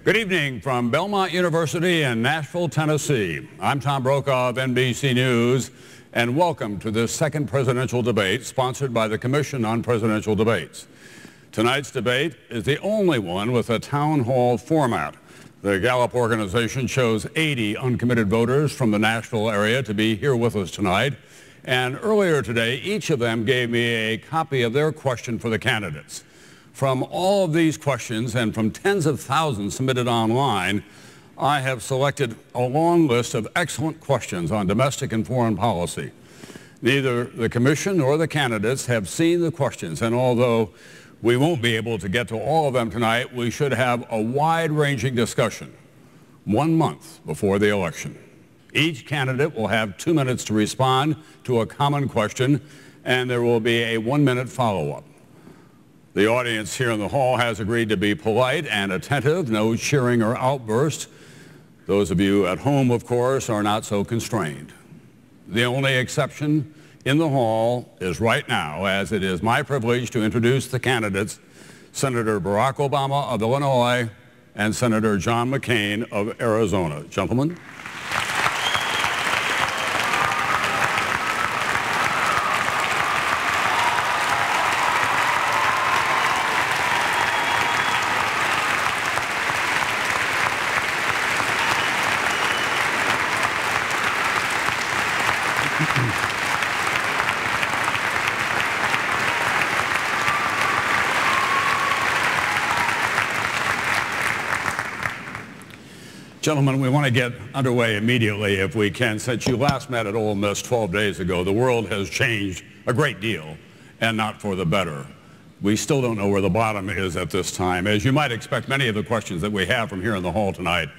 Good evening from Belmont University in Nashville, Tennessee. I'm Tom Brokaw of NBC News, and welcome to this second presidential debate sponsored by the Commission on Presidential Debates. Tonight's debate is the only one with a town hall format. The Gallup organization chose 80 uncommitted voters from the Nashville area to be here with us tonight. And earlier today, each of them gave me a copy of their question for the candidates. From all of these questions and from tens of thousands submitted online, I have selected a long list of excellent questions on domestic and foreign policy. Neither the commission nor the candidates have seen the questions, and although we won't be able to get to all of them tonight, we should have a wide-ranging discussion 1 month before the election. Each candidate will have 2 minutes to respond to a common question, and there will be a 1-minute follow-up. The audience here in the hall has agreed to be polite and attentive, no cheering or outbursts. Those of you at home, of course, are not so constrained. The only exception in the hall is right now, as it is my privilege to introduce the candidates, Senator Barack Obama of Illinois and Senator John McCain of Arizona. Gentlemen. Gentlemen, we want to get underway immediately if we can. Since you last met at Ole Miss 12 days ago, the world has changed a great deal, and not for the better. We still don't know where the bottom is at this time. As you might expect, many of the questions that we have from here in the hall tonight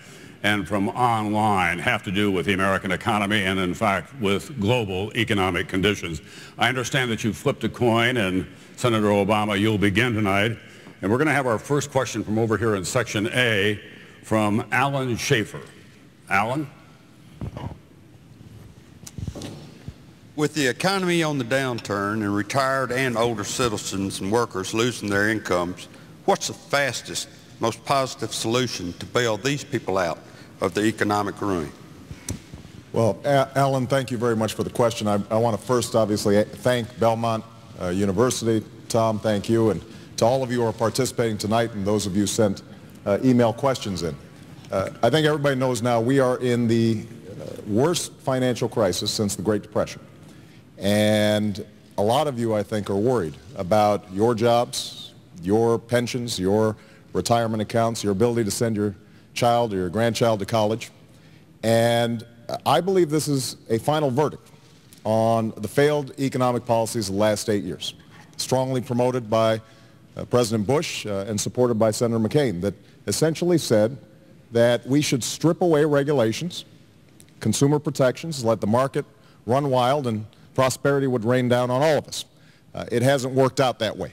and from online have to do with the American economy and, in fact, with global economic conditions. I understand that you flipped a coin, and Senator Obama, you'll begin tonight. And we're going to have our first question from over here in Section A, from Alan Schaefer. Alan? With the economy on the downturn and retired and older citizens and workers losing their incomes, what's the fastest, most positive solution to bail these people out of the economic ruin? Well, Alan, thank you very much for the question. I want to first obviously thank Belmont University. Tom, thank you. And to all of you who are participating tonight and those of you who sent email questions in. I think everybody knows now we are in the worst financial crisis since the Great Depression. And a lot of you, I think, are worried about your jobs, your pensions, your retirement accounts, your ability to send your child or your grandchild to college. And I believe this is a final verdict on the failed economic policies of the last 8 years, strongly promoted by President Bush and supported by Senator McCain, that essentially said that we should strip away regulations, consumer protections, let the market run wild, and prosperity would rain down on all of us. It hasn't worked out that way.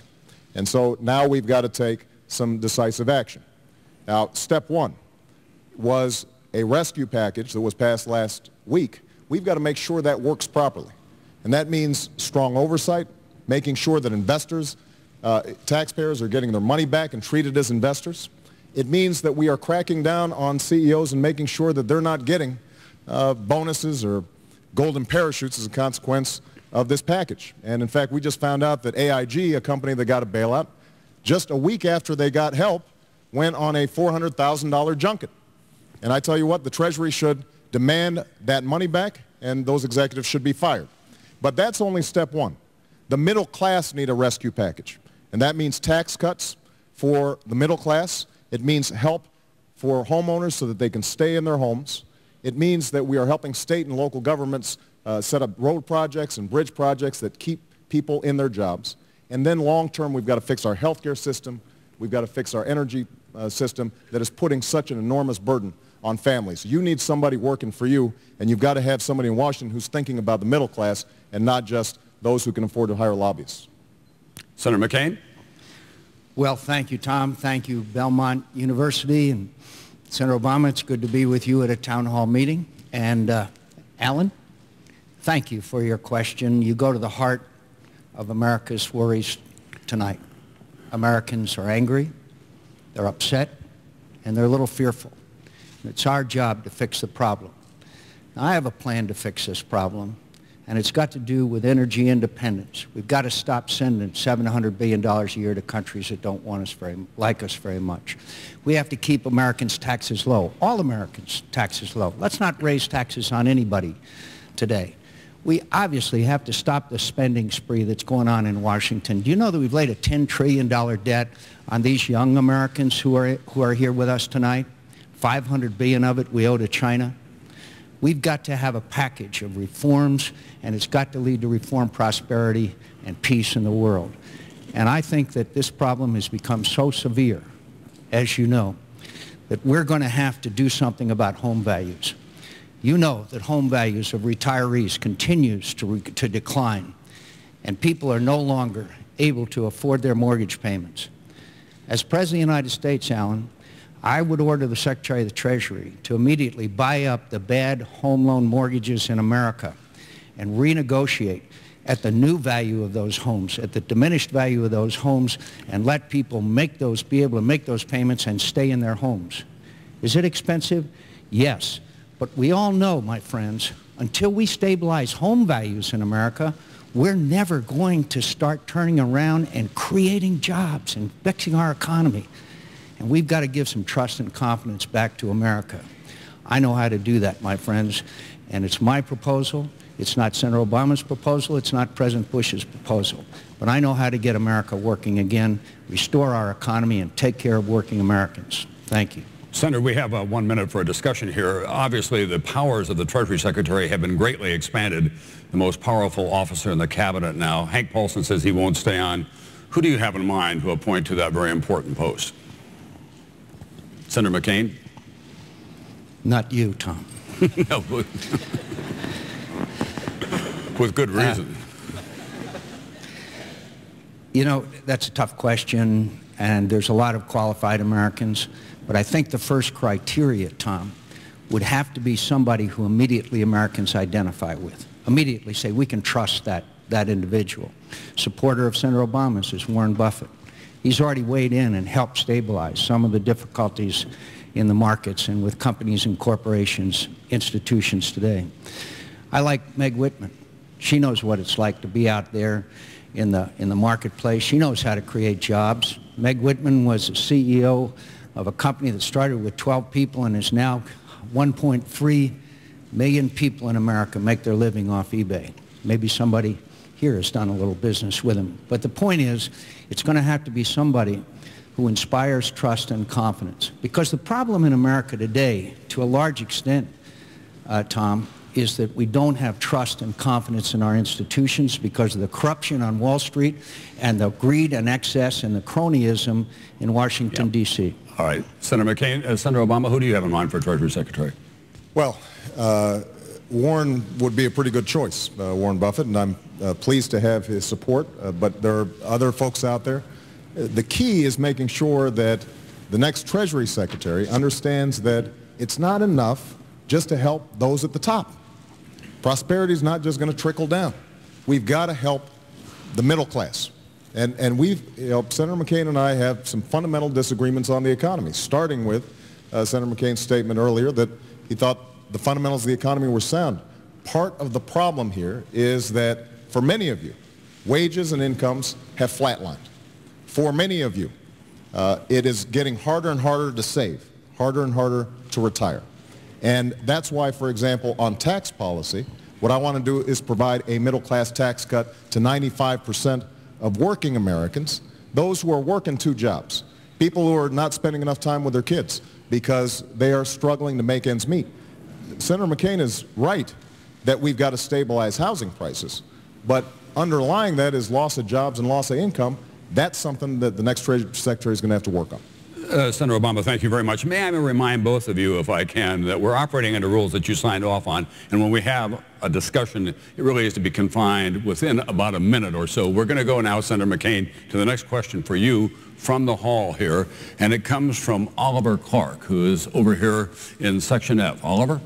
And so now we've got to take some decisive action. Now, step one was a rescue package that was passed last week. We've got to make sure that works properly. And that means strong oversight, making sure that investors, taxpayers are getting their money back and treated as investors. It means that we are cracking down on CEOs and making sure that they're not getting bonuses or golden parachutes as a consequence of this package. And in fact, we just found out that AIG, a company that got a bailout, just a week after they got help, went on a $400,000 junket. And I tell you what, the Treasury should demand that money back, and those executives should be fired. But that's only step one. The middle class need a rescue package, and that means tax cuts for the middle class. It means help for homeowners so that they can stay in their homes. It means that we are helping state and local governments set up road projects and bridge projects that keep people in their jobs. And then long term, we've got to fix our healthcare system. We've got to fix our energy system that is putting such an enormous burden on families. You need somebody working for you, and you've got to have somebody in Washington who's thinking about the middle class and not just those who can afford to hire lobbyists. Senator McCain? Well, thank you, Tom. Thank you, Belmont University. And Senator Obama, it's good to be with you at a town hall meeting. And Alan, thank you for your question. You go to the heart of America's worries tonight. Americans are angry. They're upset. and they're a little fearful. And it's our job to fix the problem. Now, I have a plan to fix this problem, and it's got to do with energy independence. We've got to stop sending $700 billion a year to countries that don't want us like us very much. We have to keep Americans' taxes low, all Americans' taxes low. Let's not raise taxes on anybody today. We obviously have to stop the spending spree that's going on in Washington. Do you know that we've laid a $10 trillion debt on these young Americans who are here with us tonight? $500 billion of it we owe to China. We've got to have a package of reforms, and it's got to lead to reform, prosperity, and peace in the world. And I think that this problem has become so severe, as you know, that we're going to have to do something about home values. You know that home values of retirees continues to decline, and people are no longer able to afford their mortgage payments. As President of the United States, Alan, I would order the Secretary of the Treasury to immediately buy up the bad home loan mortgages in America and renegotiate at the new value of those homes, at the diminished value of those homes, and let people be able to make those payments and stay in their homes. Is it expensive? Yes. But we all know, my friends, until we stabilize home values in America, we're never going to start turning around and creating jobs and fixing our economy. And we've got to give some trust and confidence back to America. I know how to do that, my friends, and it's my proposal. It's not Senator Obama's proposal. It's not President Bush's proposal. But I know how to get America working again, restore our economy, and take care of working Americans. Thank you. Senator, we have 1 minute for a discussion here. Obviously, the powers of the Treasury Secretary have been greatly expanded. The most powerful officer in the cabinet now. Hank Paulson says he won't stay on. Who do you have in mind to appoint to that very important post? Senator McCain? Not you, Tom. No, with good reason. You know, that's a tough question, and there's a lot of qualified Americans. But I think the first criteria, Tom, would have to be somebody who immediately Americans identify with. Immediately say, we can trust that individual. Supporter of Senator Obama's is Warren Buffett. He's already weighed in and helped stabilize some of the difficulties in the markets and with companies and corporations, institutions today. I like Meg Whitman. She knows what it's like to be out there in the marketplace. She knows how to create jobs. Meg Whitman was a CEO of a company that started with 12 people and is now 1.3 million people in America make their living off eBay. Maybe somebody here has done a little business with them. But the point is, it's going to have to be somebody who inspires trust and confidence. Because the problem in America today, to a large extent, Tom, is that we don't have trust and confidence in our institutions because of the corruption on Wall Street and the greed and excess and the cronyism in Washington, D.C. All right. Senator McCain, Senator Obama, who do you have in mind for Treasury Secretary? Well, Warren would be a pretty good choice, Warren Buffett, and I'm pleased to have his support, but there are other folks out there. The key is making sure that the next Treasury Secretary understands that it's not enough just to help those at the top. Prosperity is not just going to trickle down. We've got to help the middle class. And we've, Senator McCain and I have some fundamental disagreements on the economy, starting with Senator McCain's statement earlier that he thought the fundamentals of the economy were sound. Part of the problem here is that for many of you, wages and incomes have flatlined. For many of you, it is getting harder and harder to save, harder and harder to retire. And that's why, for example, on tax policy, what I want to do is provide a middle-class tax cut to 95% of working Americans, those who are working 2 jobs, people who are not spending enough time with their kids because they are struggling to make ends meet. Senator McCain is right that we've got to stabilize housing prices, but underlying that is loss of jobs and loss of income. That's something that the next Treasury Secretary is going to have to work on. Senator Obama, thank you very much. May I remind both of you, if I can, that we're operating under rules that you signed off on, and when we have a discussion, it really is to be confined within about a minute or so. We're going to go now, Senator McCain, to the next question for you from the hall here, and it comes from Oliver Clark, who is over here in Section F. Oliver?